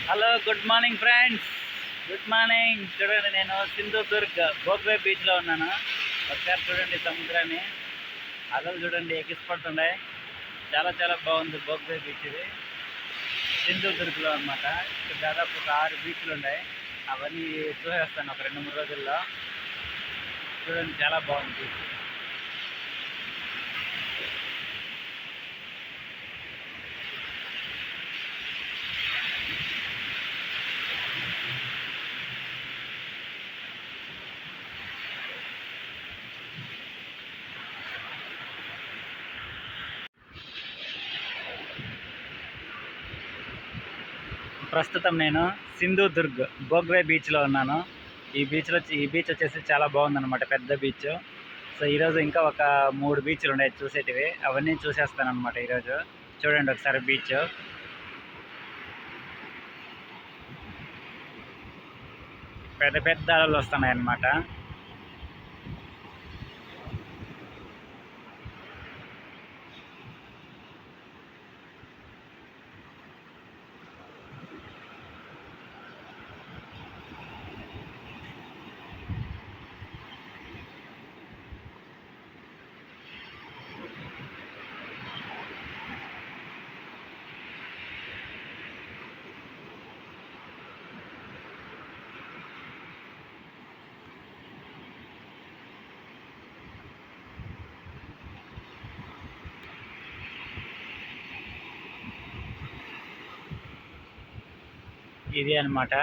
Hello, good morning friends. Good morning. చూడండి, నేను సింధుదుర్గ్ భోగ్వే బీచ్లో ఉన్నాను. ఒకసారి చూడండి సముద్రాన్ని, అలలు చూడండి ఎగిసిపడుతున్నాయి. చాలా చాలా బాగుంది భోగ్వే బీచ్. ఇది సింధుదుర్గ్లో అనమాట. ఇక్కడ దాదాపు ఒక 6 బీచ్లు ఉన్నాయి. అవన్నీ చూసేస్తాను ఒక 2-3 రోజుల్లో. చూడండి, చాలా బాగుంది బీచ్. ప్రస్తుతం నేను సింధుదుర్గ్ భోగ్వే బీచ్లో ఉన్నాను. ఈ బీచ్ వచ్చేసి చాలా బాగుందన్నమాట, పెద్ద బీచ్. సో ఈరోజు ఇంకా ఒక 3 బీచ్లు ఉన్నాయి చూసేటివి. అవన్నీ చూసేస్తాను అనమాట ఈరోజు. చూడండి ఒకసారి బీచ్. పెద్ద పెద్ద అలలు వస్తున్నాయి అన్నమాట. ఇది అన్నమాట,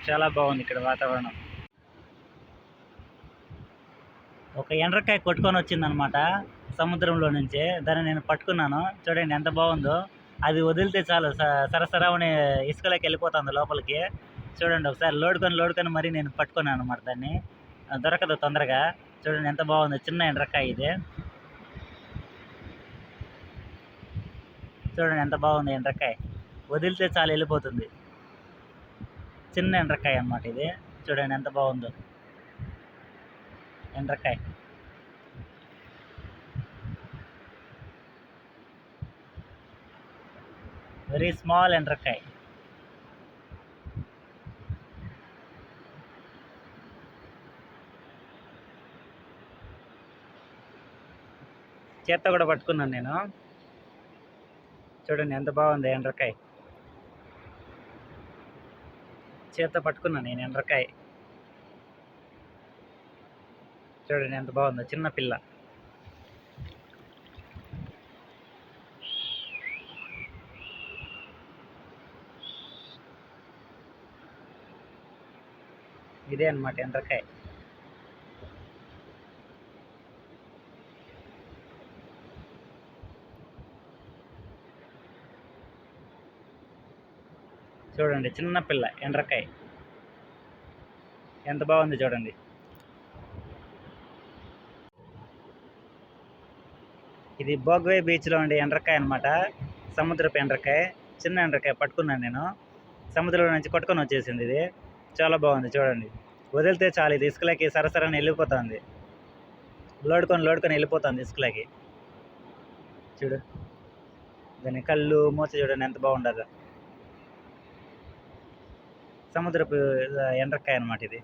చాలా బాగుంది ఇక్కడ వాతావరణం. ఒక ఎండ్రకాయ కొట్టుకొని వచ్చిందనమాట సముద్రంలో నుంచి. దాన్ని నేను పట్టుకున్నాను. చూడండి ఎంత బాగుందో. అది వదిలితే చాలు సరసరావుని ఇసుకలోకి వెళ్ళిపోతుంది లోపలికి. చూడండి ఒకసారి లోడుకొని మరీ నేను పట్టుకున్నాను అనమాట. దాన్ని దొరకదు తొందరగా. చూడండి ఎంత బాగుందో, చిన్న ఎండ్రకాయ ఇది. చూడండి ఎంత బాగుంది ఎండ్రకాయ. వదిలితే చాలు వెళ్ళిపోతుంది. చిన్న ఎండ్రకాయ అన్నమాట ఇది. చూడండి ఎంత బాగుందో ఎండ్రకాయ. Very small ఎండ్రకాయ. చేత్తో కూడా పట్టుకున్నాను నేను. చూడండి ఎంత బాగుంది ఎండ్రకాయ. చేత్తో పట్టుకున్నాను నేను ఎండ్రకాయ. చూడండి ఎంత బాగుందో, చిన్న పిల్ల. ఇదే అన్నమాట ఎండ్రకాయ. చూడండి చిన్న పిల్ల ఎండ్రకాయ ఎంత బాగుంది చూడండి. ఇది భోగ్వే బీచ్లో ఉండే ఎండ్రకాయ అనమాట. సముద్రపు ఎండ్రకాయ, చిన్న ఎండ్రకాయ పట్టుకున్నాను నేను. సముద్రంలో నుంచి కొట్టుకొని వచ్చేసింది ఇది. చాలా బాగుంది చూడండి. వదిలితే చాలు ఇది ఇసుకలకి సరసరని వెళ్ళిపోతుంది. లోడుకొని వెళ్ళిపోతుంది ఇసుకలకి. చూడు దాని కళ్ళు మూసి చూడండి ఎంత బాగుండదు. సముద్రపు ఎండ్రకాయ అన్నమాట ఇది.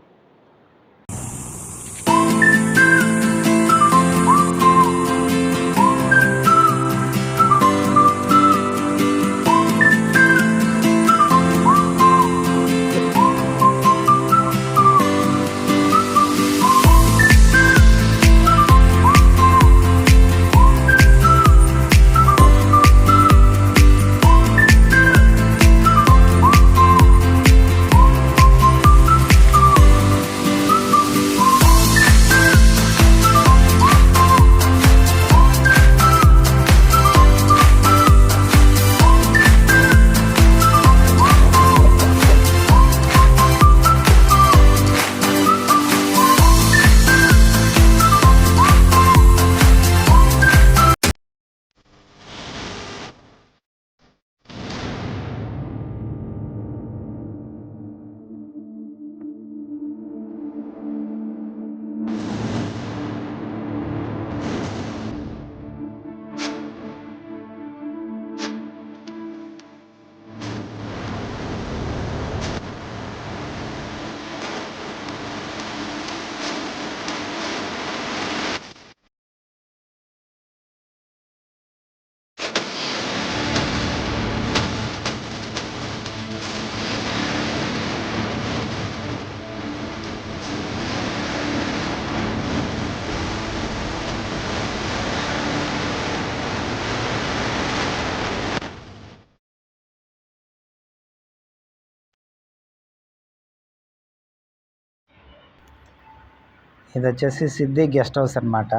ఇది వచ్చేసి సిద్ధి గెస్ట్ హౌస్ అనమాట,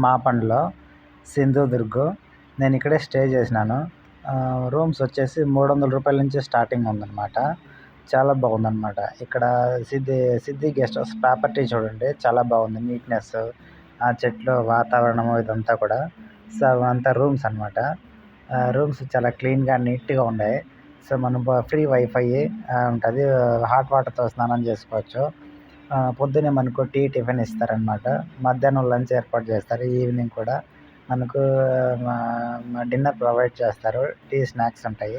మాపండ్లో, సింధుదుర్గ్. నేను ఇక్కడే స్టే చేసినాను. రూమ్స్ వచ్చేసి 300 రూపాయల నుంచి స్టార్టింగ్ ఉందన్నమాట. చాలా బాగుందన్నమాట. ఇక్కడ సిద్ధి గెస్ట్ హౌస్ ప్రాపర్టీ చూడండి, చాలా బాగుంది. నీట్నెస్, ఆ చెట్లు, వాతావరణము ఇదంతా కూడా. సో అంతా రూమ్స్ అనమాట. రూమ్స్ చాలా క్లీన్గా నీట్గా ఉన్నాయి. సో మనం ఫ్రీ వైఫై ఉంటుంది. హాట్ వాటర్తో స్నానం చేసుకోవచ్చు. పొద్దున్నే మనకు టీ, టిఫిన్ ఇస్తారనమాట. మధ్యాహ్నం లంచ్ ఏర్పాటు చేస్తారు. ఈవినింగ్ కూడా మనకు డిన్నర్ ప్రొవైడ్ చేస్తారు. టీ, స్నాక్స్ ఉంటాయి.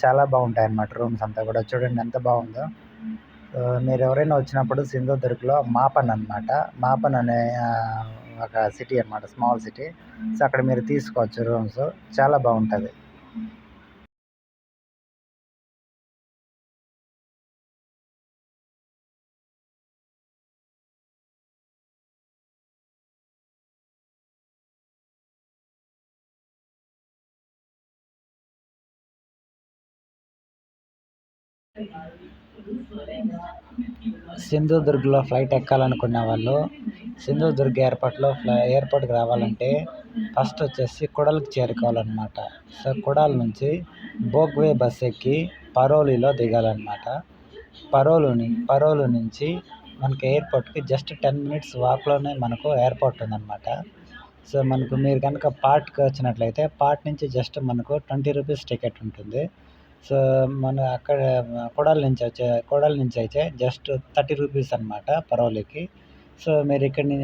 చాలా బాగుంటాయి అన్నమాట రూమ్స్ అంతా కూడా. చూడండి ఎంత బాగుందో. మీరు ఎవరైనా వచ్చినప్పుడు సింధుదుర్గ్లో మాపన్ అనమాట, మాపన్ అనే ఒక సిటీ అనమాట, స్మాల్ సిటీ. సో అక్కడ మీరు తీసుకోవచ్చు రూమ్స్, చాలా బాగుంటుంది. సింధుదుర్గ్లో ఫ్లైట్ ఎక్కాలనుకునే వాళ్ళు సింధుదుర్గ్ ఎయిర్పోర్ట్కి రావాలంటే ఫస్ట్ వచ్చేసి కుడల్కి చేరుకోవాలన్నమాట. సో కుడాల్ నుంచి బోగ్వే బస్ ఎక్కి పరోలిలో దిగాలన్నమాట. పరోలు నుంచి మనకి ఎయిర్పోర్ట్కి జస్ట్ 10 మినిట్స్ వాక్లోనే మనకు ఎయిర్పోర్ట్ ఉందన్నమాట. సో మనకు మీరు కనుక పార్ట్కి వచ్చినట్లయితే పార్ట్ నుంచి జస్ట్ మనకు 20 రూపీస్ టికెట్ ఉంటుంది. సో మన అక్కడ కొడాలి నుంచి అయితే జస్ట్ 30 రూపీస్ అనమాట పరోలికి. సో మీరు ఇక్కడి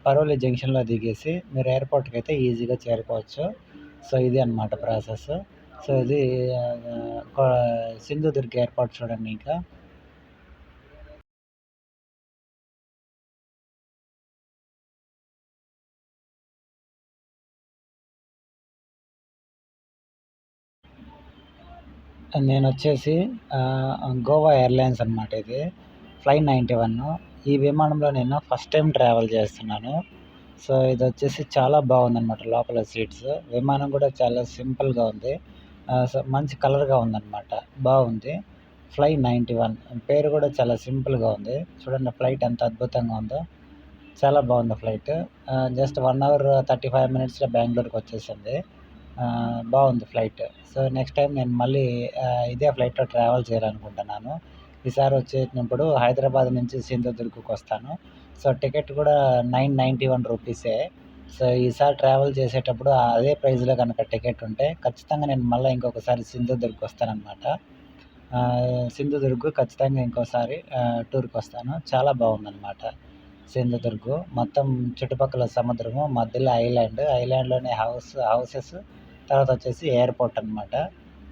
పరోలి జంక్షన్లో దిగేసి మీరు ఎయిర్పోర్ట్కి అయితే ఈజీగా చేరుకోవచ్చు. సో ఇది అనమాట ప్రాసెస్. సో ఇది సింధుదుర్గ్ ఎయిర్పోర్ట్ చూడండి. ఇంకా నేను వచ్చేసి గోవా ఎయిర్లైన్స్ అనమాట. ఇది ఫ్లైట్ 91. ఈ విమానంలో నేను ఫస్ట్ టైం ట్రావెల్ చేస్తున్నాను. సో ఇది వచ్చేసి చాలా బాగుందన్నమాట. లోపల సీట్స్, విమానం కూడా చాలా సింపుల్గా ఉంది. సో మంచి కలర్గా ఉందన్నమాట, బాగుంది. ఫ్లై 91 పేరు కూడా చాలా సింపుల్గా ఉంది. చూడండి ఫ్లైట్ ఎంత అద్భుతంగా ఉందో, చాలా బాగుంది ఫ్లైట్. జస్ట్ 1 అవర్ 35 మినిట్స్లో బెంగళూరుకి వచ్చేసింది. బాగుంది ఫ్లైట్. సో నెక్స్ట్ టైం నేను మళ్ళీ ఇదే ఫ్లైట్‌లో ట్రావెల్ చేయాలనుకుంటున్నాను. ఈసారి వచ్చేటప్పుడు హైదరాబాద్ నుంచి సింధుదుర్గ్‌కి వస్తాను. సో టికెట్ కూడా 991 రూపీసే. సో ఈసారి ట్రావెల్ చేసేటప్పుడు అదే ప్రైస్‌లో కనుక టికెట్ ఉంటే ఖచ్చితంగా నేను మళ్ళీ ఇంకొకసారి సింధుదుర్గ్ వస్తానన్నమాట. సింధుదుర్గ్ ఖచ్చితంగా ఇంకోసారి టూర్‌కి వస్తాను. చాలా బాగుందన్నమాట సింధుదుర్గ్. మొత్తం చుట్టుపక్కల సముద్రము, మధ్యలో ఐలాండ్‌లోనే హౌసెస్, తర్వాత వచ్చేసి ఎయిర్పోర్ట్ అనమాట.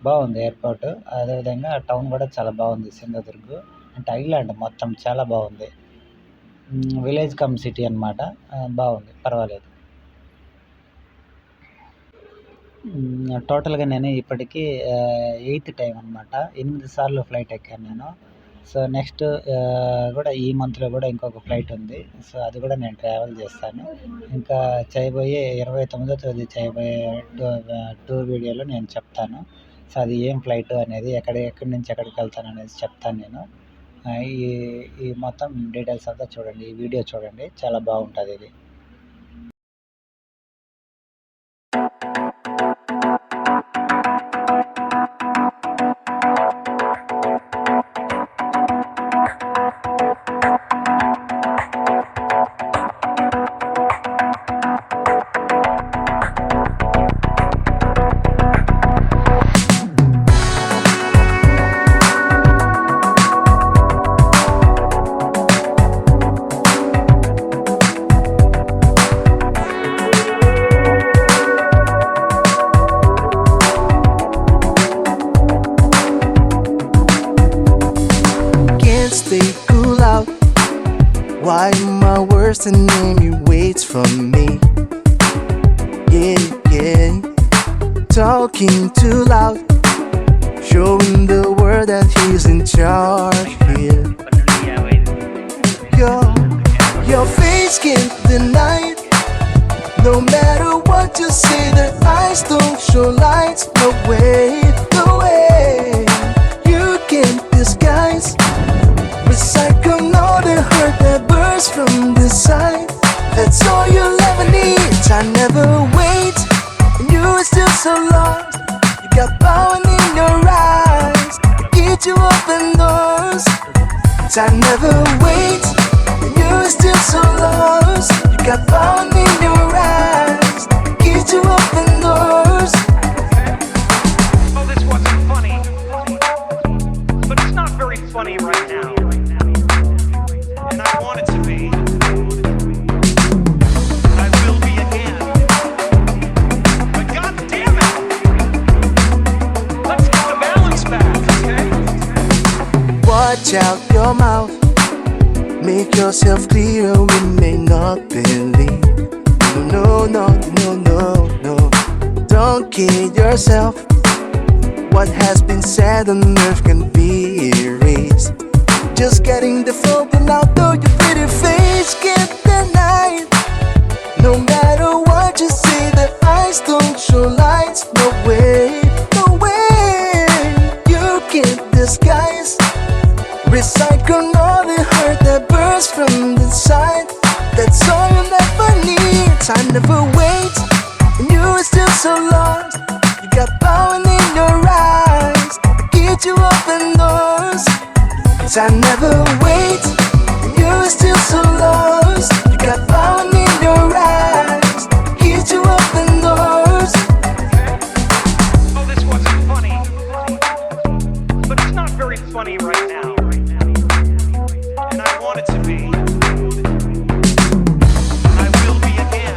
బాగుంది ఎయిర్పోర్ట్. అదేవిధంగా టౌన్ కూడా చాలా బాగుంది సింధుదుర్గ్. అంటే ఐలాండ్ మొత్తం చాలా బాగుంది. విలేజ్ కమ్ సిటీ అనమాట. బాగుంది, పర్వాలేదు. టోటల్గా నేను ఇప్పటికీ 8th టైం అనమాట. 8 సార్లు ఫ్లైట్ ఎక్కాను నేను. సో నెక్స్ట్ కూడా ఈ మంత్లో కూడా ఇంకొక ఫ్లైట్ ఉంది. సో అది కూడా నేను ట్రావెల్ చేస్తాను. ఇంకా చేయబోయే 29వ తేదీ చేయబోయే టూర్ వీడియోలో నేను చెప్తాను. సో అది ఏం ఫ్లైట్ అనేది, ఎక్కడి నుంచి ఎక్కడికి వెళ్తాను అనేది చెప్తాను నేను. ఈ ఈ మొత్తం డీటెయిల్స్ అంతా చూడండి, ఈ వీడియో చూడండి, చాలా బాగుంటుంది ఇది. Stay cool out. Why my worst enemy waits for me? Yeah. Talking too loud, showing the world that he's in charge here. Your face can't deny it. No matter what you say, their eyes don't show lights. No way. You can't disguise. Recycle all the hurt that bursts from the side. so lost. You got power in your eyes, get you open doors. Time never waits, and you're still so lost. You got power in your eyes, get you open doors. Oh, this wasn't funny, but it's not very funny right now, and I want it to be. I will be again, but God damn it, let's get the balance back, okay? Watch out your mouth, make yourself clear. We may not believe. No, no, no, no, no. Don't kid yourself. What has been said on earth can be erased. Just getting the phone out, though your pretty face can't deny it. No matter what you say, the eyes don't show lights. No way, no way. You can't disguise. Recycle all the hurt that bursts from the side. That's all you never need. Time never waits, and you're still so lost. You got power in your eyes, get you open doors. Time never waits, and you're still so lost. You got power in your eyes, get you open doors. Oh, this wasn't funny, but it's not very funny right now, and I want it to be. I will be again,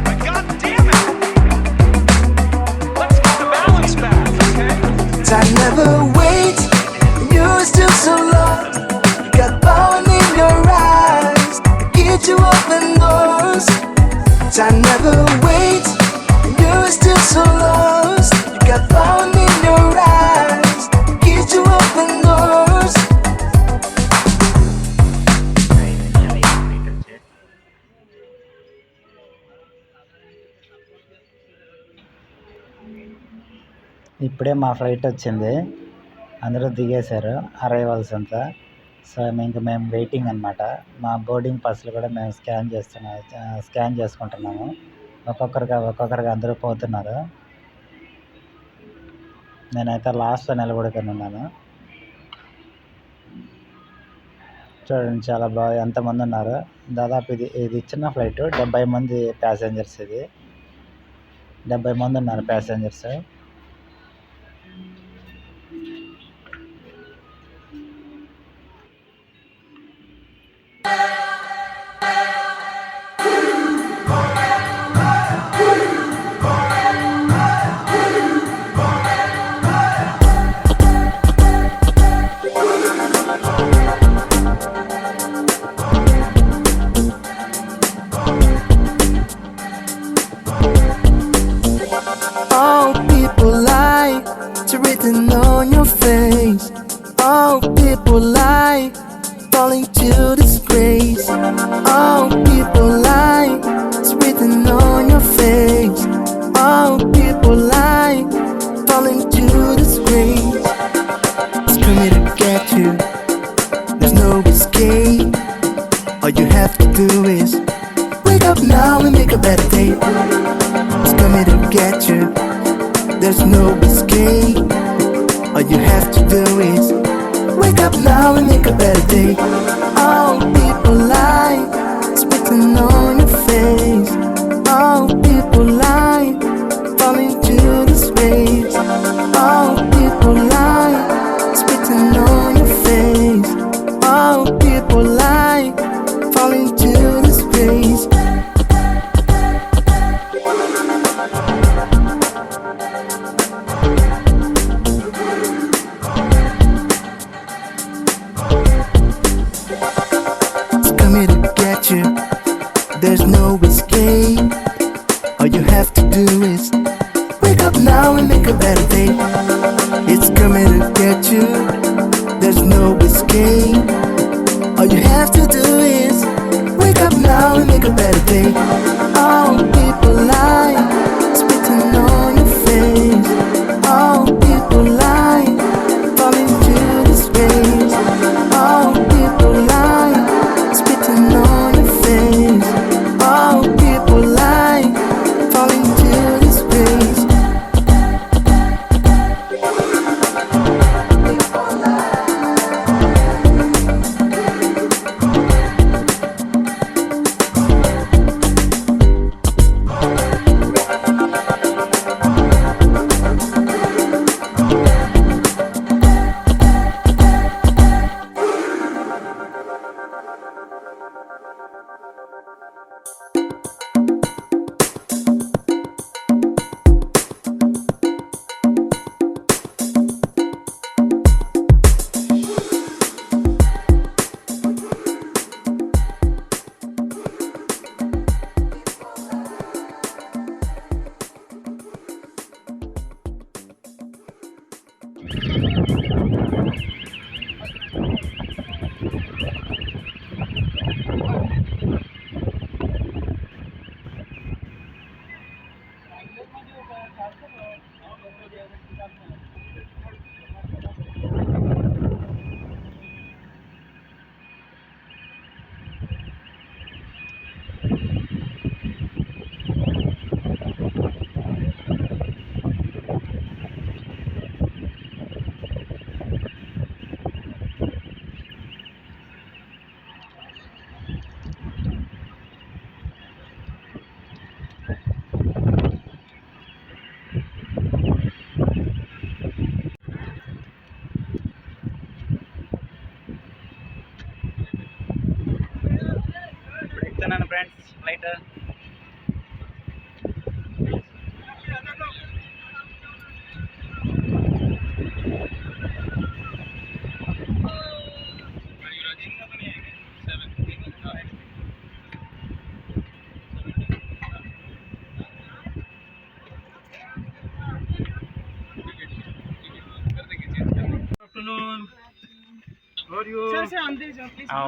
but God damn it, let's get the balance back, okay? Time never waits, and you're still so lost. You got power in your eyes, get you open doors. Time never waits, and you're still so lost. You got power in your eyes, get you open doors. ఇప్పుడే మా flight వచ్చింది, అందరూ దిగేశారు arrivals అంతా. So మేము waiting అనమాట. మా boarding పాస్లు కూడా మేము స్కాన్ చేసుకుంటున్నాము. ఒక్కొక్కరుగా అందరూ పోతున్నారు. నేనైతే లాస్ట్లో నిలబడుకొని ఉన్నాను. చూడండి చాలా బాగా ఎంతమంది ఉన్నారు. దాదాపు ఇది చిన్న ఫ్లైట్, 70 మంది ప్యాసింజర్స్. ఇది 70 మంది ఉన్నారు passengers. All people lie, it's written on your face. All people lie, falling to disgrace. All people lie, it's written on your face. All people lie, falling to disgrace. It's coming to get you, there's no escape. All you have to do is wake up now and make a better day. It's coming to get you, there's no escape. All you have to do is wake up now and make a better day. All people lie, it's written on your face. All people lie, falling to disgrace. All people lie, it's written on your face. All people lie, falling to disgrace. It's coming to get you, there's no escape. All you have to do is wake up now and make a better day. It's coming to get you, there's no escape. All you have to do is wake up now and make a better day. All people lie, it's written on your face. All people lie, falling to disgrace. All people lie, it's written on your face. All people lie, falling to disgrace. ఇప్పుడు ఎక్కుతున్నాను friends flight.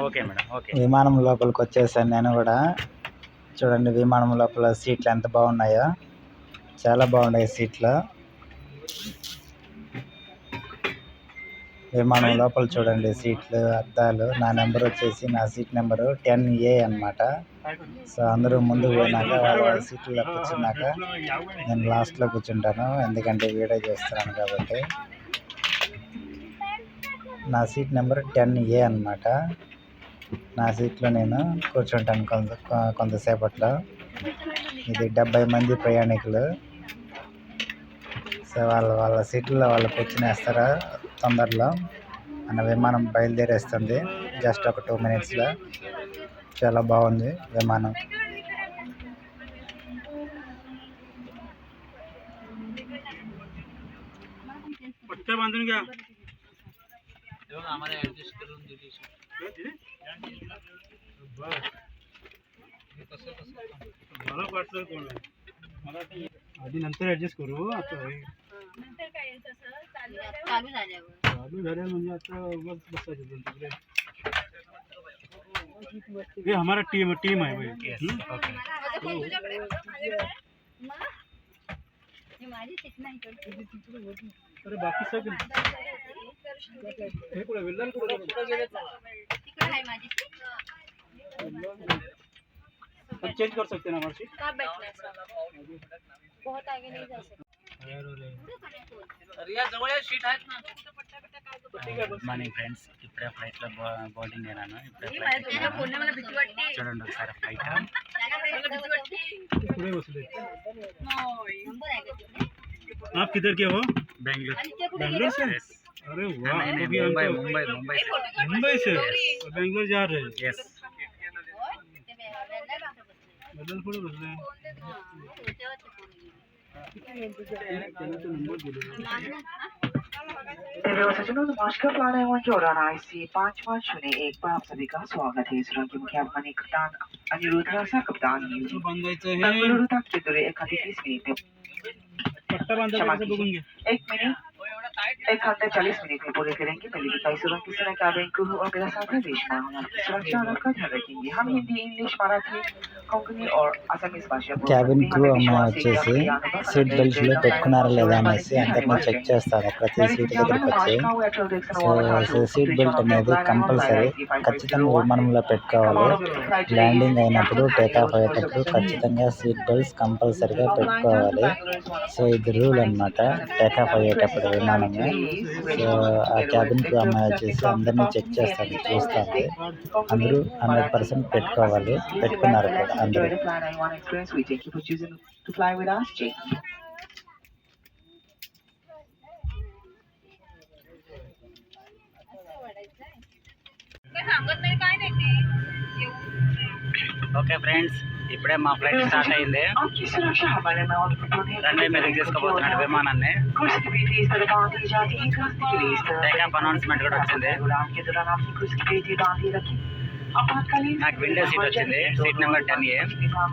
Okay madam, okay. విమానం లోపలికి వచ్చేసాను నేను కూడా. చూడండి విమానం లోపల సీట్లు ఎంత బాగున్నాయో, చాలా బాగున్నాయి సీట్లు. విమానం లోపల చూడండి సీట్లు, అద్దాలు. నా నెంబర్ వచ్చేసి, నా సీట్ నెంబరు 10A అన్నమాట. సో అందరూ ముందుకు పోయినాక వాళ్ళ సీట్లో కూర్చున్నాక నేను లాస్ట్లో కూర్చుంటాను, ఎందుకంటే వీడియో చేస్తున్నాను కాబట్టి. నా సీట్ నెంబర్ 10A అన్నమాట. నా సీట్లో నేను కూర్చుంటాను కొంతసేపట్లో. ఇది 70 మంది ప్రయాణికులు. సో వాళ్ళ సీట్లో వాళ్ళు కూర్చునేస్తారు తొందరలో. మన విమానం బయలుదేరేస్తుంది జస్ట్ ఒక 2 minutesలో. చాలా బాగుంది విమానం. आधी नंतर ऍडजस्ट करू. आता चालू झाले म्हणजे आता बस बसायचं तिकडे. ये हमारा टीम है भाई. अरे बाकी सब हे कुठे विल्लन कुठे चेंज कर सकते हैं ना हमारी सीट. बहुत आगे नहीं जा सकते. Good morning friends. ఇప్పుడే ఫ్లైట్లో బోర్డింగ్ అయినాను. ఇప్పుడే ఫ్లైట్ చూడండి ఒకసారి ఫ్లైట్. पुढे बसले. आप किधर के हो? बेंगलोर से. अरे वाह. मुंबई से बेंगलोर जा रहे हैं. यस. बदल पुढे बसले. सज्जनों, नमस्कार. प्लान है जो उड़ान IC 5501 पर आप सभी का स्वागत है. इस उड़ान के मुख्य कप्तान अनिरुद्ध सा कप्तान बांधायचं है. बेंगलुरु तक की दूरी 31 मिनट है. पट्टा बांधायचं बघून घे. 1 मिनट में पूरे करेंगे. पहले की सुरंग किस तरह cabin crew और मेरा साथ है रेशमा. हम आपकी सुरक्षा और आपका ध्यान रखेंगे. हम हिंदी, इंग्लिश, मराठी, कोंकणी और असमीज भाषा క్యాబిన్ క్రూ అమ్మాయి వచ్చేసి సీట్ బెల్ట్స్లో పెట్టుకున్నారా లేదా అనేసి అందరినీ చెక్ చేస్తారు ప్రతి సీట్ దగ్గరికి వచ్చి. సో సీట్ బెల్ట్ అనేది కంపల్సరీ ఖచ్చితంగా విమానంలో పెట్టుకోవాలి. ల్యాండింగ్ అయినప్పుడు, టేకాఫ్ అయ్యేటప్పుడు ఖచ్చితంగా సీట్ బెల్ట్స్ కంపల్సరీగా పెట్టుకోవాలి. సో ఇది రూల్ అన్నమాట టేకాఫ్ అయ్యేటప్పుడు విమానము. సో ఆ క్యాబిన్ క్రూ అమ్మాయి వచ్చేసి అందరినీ చెక్ చేస్తారు, చూస్తుంది. అందరూ 100% పెట్టుకోవాలి. పెట్టుకున్నారు కూడా అందరూ. Plan I1 experience. We thank you for choosing to fly with us. Jake. Okay friends, ఇప్పుడే మా ఫ్లైట్ స్టార్ట్ అయింది. आपकी सुरक्षा हमारे में और రన్వే మీదకి తీసుకుపోతున్నాడు విమానాన్ని. कुर्सी की पेटी इस तरह बांधी जाती है. कुर्सी के लिए इस तरह టేకాఫ్ అనౌన్స్మెంట్ కూడా వచ్చింది. उड़ान के दौरान आपकी कुर्सी की पेटी बांधी रखें. आपातकालीन నాకు विंडो सीट వచ్చింది, सीट नंबर 10A.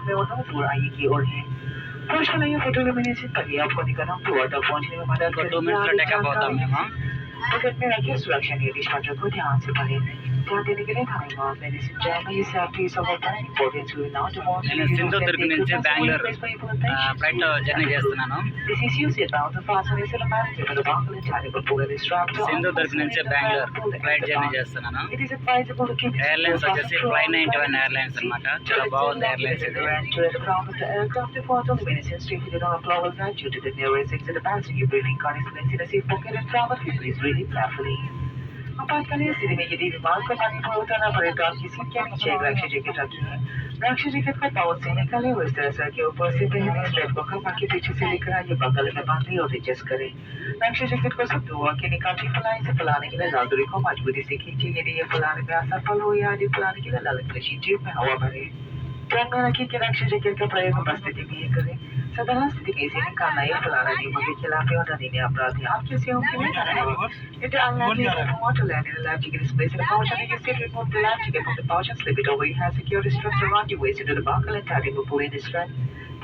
में और दूर आइए की ओर है. प्रश्न नहीं फोटो लेमिनेशन करिए. आपको निकलना टूर तक पहुंचने में मदद 2 minutes లో టేకాఫ్ అవుతాం మేము. पॉकेट में रखिए. सुरक्षा निर्देश पत्र को ध्यान से पढ़ें. ध्यान देने के लिए धन्यवाद। Ladies and gentlemen, ये safety is of utmost importance. We will now demonstrate నేను the use of Sindhudurg safety నుంచి equipment Bengaluru placed by people attention. ఫ్లైట్లో జర్నీ చేస్తున్నాను. This is used about the fasten is a manager to the buckle and tie the pull and strap to Sindhudurg నుంచి Bengaluru flight journey చేస్తున్నాను. It is advisable to keep it airlines వచ్చేసి fly 91 airlines అన్నమాట. చాలా బాగుంది airlines ఇది. to the ground of the aircraft before the luminous and straight to the flower line due to the nearest exit the passenger breathing conditions in a safe pocket and travel please really carefully. आपातकालीन स्थिति में यदि विमान को पानी पर उतारना पड़े तो आप किसी के नीचे एक रक्षा जैकेट रखिए। रक्षा जैकेट को पाउच से निकालें और इस तरह सर के ऊपर से पहने स्ट्रैप को खपा के पीछे से लेकर आइए बगल में बांधे और एडजस्ट करें। रक्षा जैकेट को सब धोआ के निकाल के फुलाने से फुलाने के लिए लाल डोरी को मजबूती से खींचिए। यदि ये फुलाने में असफल हो या यदि फुलाने के लिए लाल मशीन ट्यूब में हवा भरे। ध्यान में रखिए कि रक्षा जैकेट का प्रयोग उपस्थिति में ही करें। साधारण स्थिति में इसे निकालना या फुलाना नियमों के खिलाफ और दंडनीय अपराध है। आप कैसे हो कि It unlikely to want to land in a life jacket is placed in a pouch and you can still remove the life jacket from the pouch and slip it over. It has security straps around your waist into the buckle and tie it pull in the strap.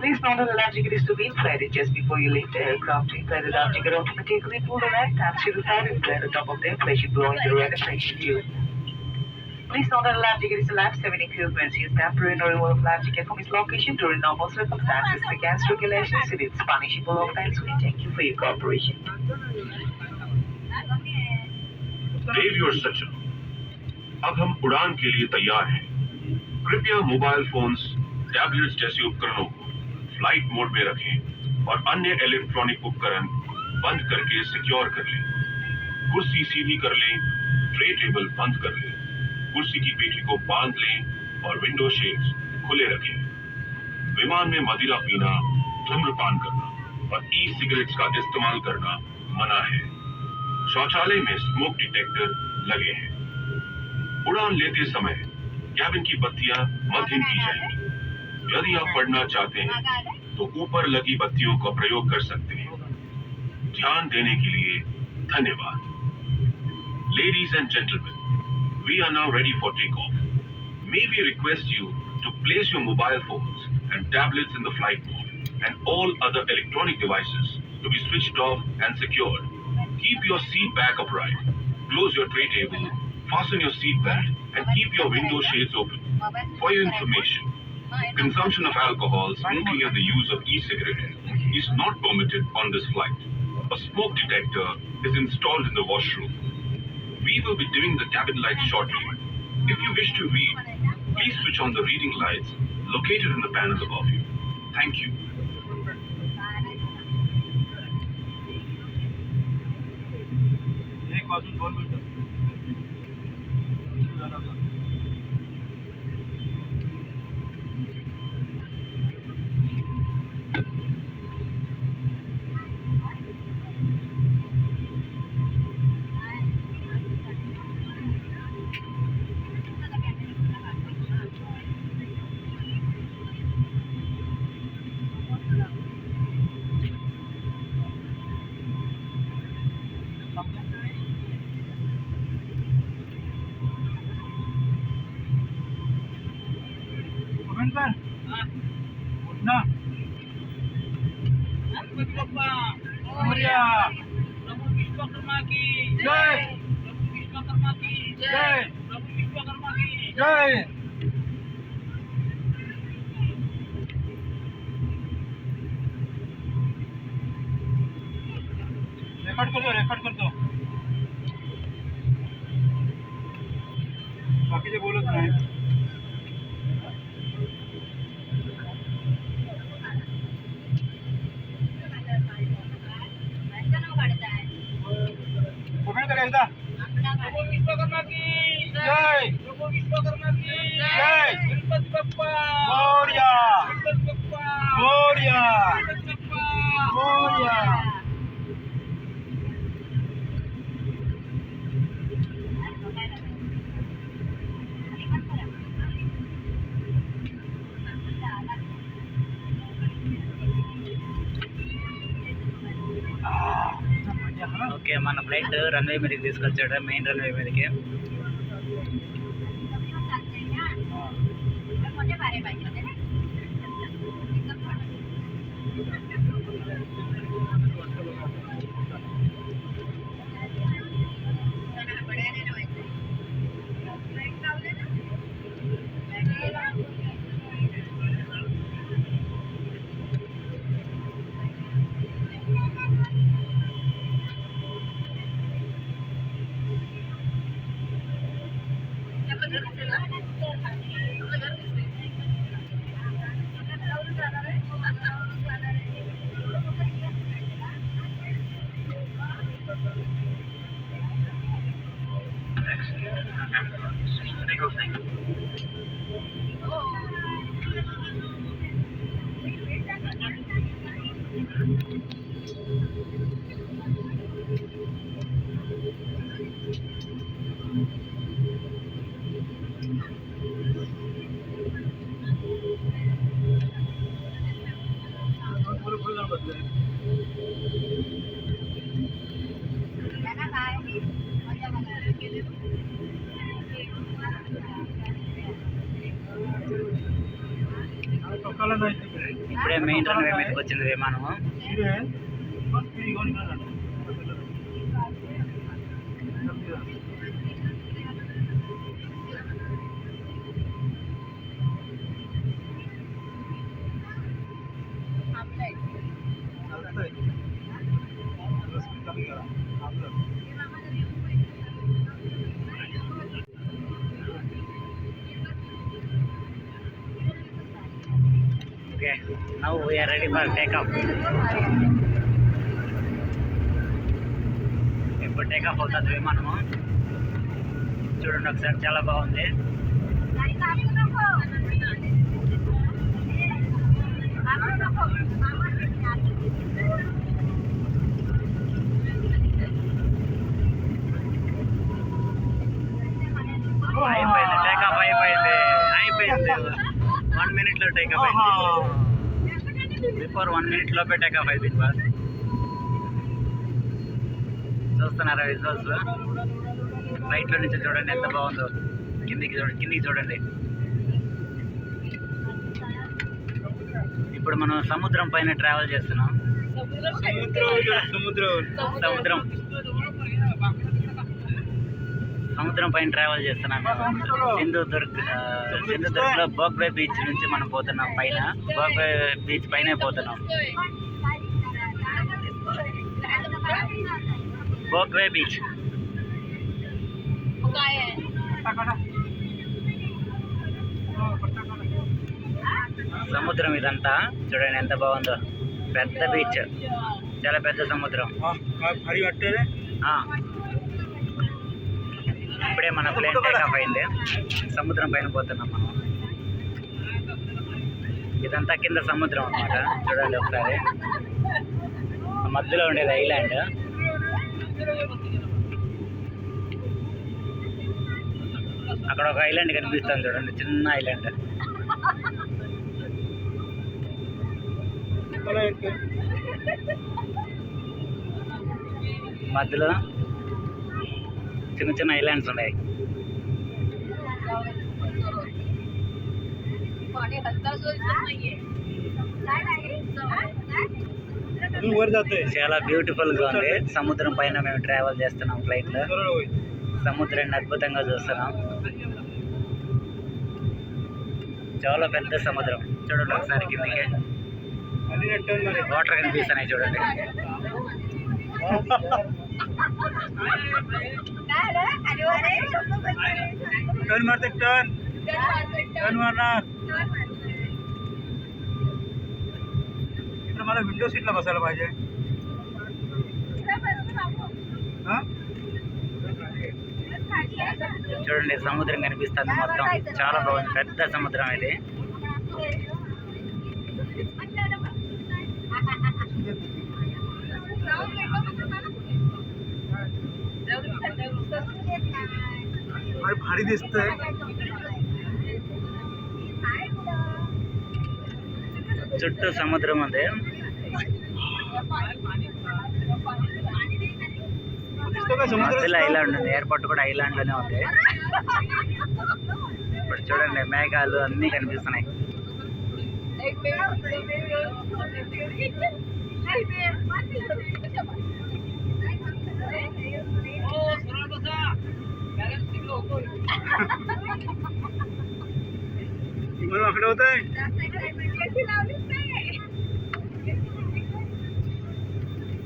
Please note that the life jacket is to be inflated just before you leave the aircraft. To inflate the life jacket automatically pull the right hand to the side and inflate the top of the inflation blowing the right inflation tube. Please note that a life jacket is a life-saving equipment. Use temporary or removal of life jacket from its location during normal circumstances against regulations. It is punishable offense. We thank you for your cooperation. Radio Sachin, अब हम उड़ान के लिए तैयार हैं। कृपया mobile phones, tablets जैसे उपकरणों को फ्लाइट मोड में रखें और अन्य इलेक्ट्रॉनिक उपकरण बंद करके सिक्योर कर लें। कुर्सी सीधी कर लें, ट्रे टेबल बंद कर लें, कुर्सी की पेटी को बांध लें और विंडो शेड्स खुले रखें। विमान में मदिरा पीना, धूम्रपान करना और ई सिगरेट्स का इस्तेमाल करना मना है। शौचालय में स्मोक डिटेक्टर लगे हैं। उड़ान लेते समय कैबिन की बत्तियां मध्यम की जाएंगी। यदि आप पढ़ना चाहते हैं तो ऊपर लगी बत्तियों का प्रयोग कर सकते हैं। ध्यान देने के लिए धन्यवाद। Ladies and gentlemen, we are now ready for takeoff. May we request you to place your mobile phones and tablets in the flight mode and all other electronic devices to be switched off and secured. Keep your seat back upright. Close your tray table, fasten your seat belt, and keep your window shades open. For your information, consumption of alcohol, smoking and the use of e-cigarette is not permitted on this flight. A smoke detector is installed in the washroom. We will be dimming the cabin lights shortly. If you wish to read, please switch on the reading lights located in the panel above you. Thank you. प्रभु विश्वकर्मा की जय। प्रभु विश्वकर्मा की जय। प्रभु विश्वकर्मा की जय। Record कर दो बाकी जे बोलत नाही। प्रभु विश्वकर्मा की जय। प्रभु विश्वकर्मा की जय। गणपति बप्पा मोरया। गणपति बप्पा मोरया। गणपति बप्पा मोरया। ఓకే, మన ఫ్లైట్ రన్వే మీదకి తీసుకొచ్చాడు, మెయిన్ రన్వే మీదకి. ఇప్పుడే మెయిన్ రన్వే మీదకి వచ్చింది విమానము. Okay, now we are ready for takeoff. ఇప్పుడు టేకాఫ్ అవుతుంది విమానము. చూడండి ఒకసారి, చాలా బాగుంది. అయిపోయింది, టేకాఫ్ అయిపోయింది. 1 minute టేకాఫ్ అయింది. బిఫోర్ 1 minute లోపే టేకాఫ్ అయిపోయింది బాస్. చూస్తున్నారా విజువల్స్? ఫ్లైట్లో నుంచి చూడండి ఎంత బాగుందో. కిందికి చూడండి. ఇప్పుడు మనం సముద్రం పైన ట్రావెల్ చేస్తున్నాం. సముద్రం పైన ట్రావెల్ చేస్తున్నాం. సింధుదుర్గ్లో బోగ్వే బీచ్ నుంచి మనం పోతున్నాం. పైన బోగ్వే బీచ్ పైనే పోతున్నాం. బోగ్వే బీచ్ సముద్రం ఇదంతా చూడండి ఎంత బాగుందో. పెద్ద బీచ్, చాలా పెద్ద సముద్రం. ఇప్పుడే మన ప్లేన్ టేకాఫ్ అయింది. సముద్రం పైన పోతున్నాం మనం. ఇదంతా కింద సముద్రం అన్నమాట. చూడండి ఒకసారి, మధ్యలో ఉండేది ఐలాండ్. అక్కడ ఒక ఐలాండ్ కనిపిస్తుంది చూడండి, చిన్న ఐలాండ్. మధ్యలో చిన్న చిన్న ఐలాండ్స్ ఉన్నాయి. చాలా బ్యూటిఫుల్ గా ఉంది. సముద్రం పైన మేము ట్రావెల్ చేస్తున్నాం ఫ్లైట్ లో. సముద్రాన్ని అద్భుతంగా చూస్తున్నాం. చాలా పెద్ద సముద్రం. చూడండి ఒకసారి కిందకి వాటర్ కనిపిస్తున్నాయి చూడండి. ఇక్కడ మన విండో సీట్లో బసాలి పాहिजे. చూడండి సముద్రం కనిపిస్తుంది మొత్తం. చాలా బాగుంది, పెద్ద సముద్రం ఇది. మరి భారీ తీస్తే చుట్టూ సముద్రం ఉంది. మధ్యలో ఐలాండ్ ఉంది. ఎయిర్పోర్ట్ కూడా ఐలాండ్ లోనే ఉంది. ఇప్పుడు చూడండి మేఘాలు అన్నీ కనిపిస్తున్నాయి. మనం అక్కడ అవుతాయి.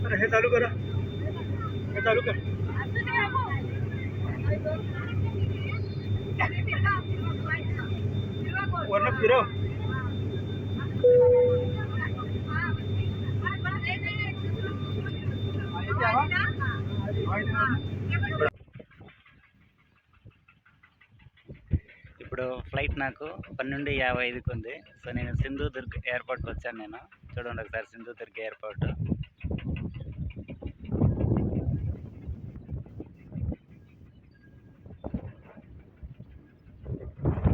अरे हे चालू करा, हे चालू कर. वरना फिरव. ఫ్లైట్ నాకు 12:55కి ఉంది. సో నేను సింధుదుర్గ్ ఎయిర్పోర్ట్కి వచ్చాను. నేను చూడండి ఒకసారి సింధుదుర్గ్ ఎయిర్పోర్ట్.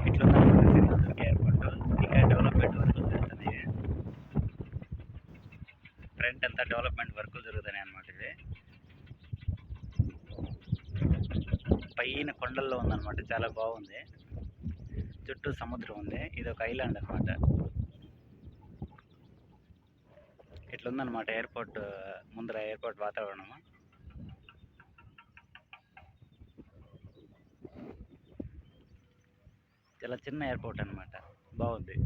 ఇట్లుందన్నమాట సింధుదుర్గ్ ఎయిర్పోర్ట్. ఇంకా డెవలప్మెంట్ వర్కులు జరుగుతున్నాయి. ఫ్రంట్ అంతా డెవలప్మెంట్ వర్కులు జరుగుతున్నాయి అన్నమాట. ఇది పైన కొండల్లో ఉందన్నమాట, చాలా బాగుంది. చుట్టూ సముద్రం ఉంది. ఇది ఒక ఐలాండ్ అనమాట. ఇట్లుందన్నమాట ఎయిర్పోర్ట్ ముందర, ఎయిర్పోర్ట్ వాతావరణము. చాలా చిన్న ఎయిర్పోర్ట్ అనమాట, బాగుంది.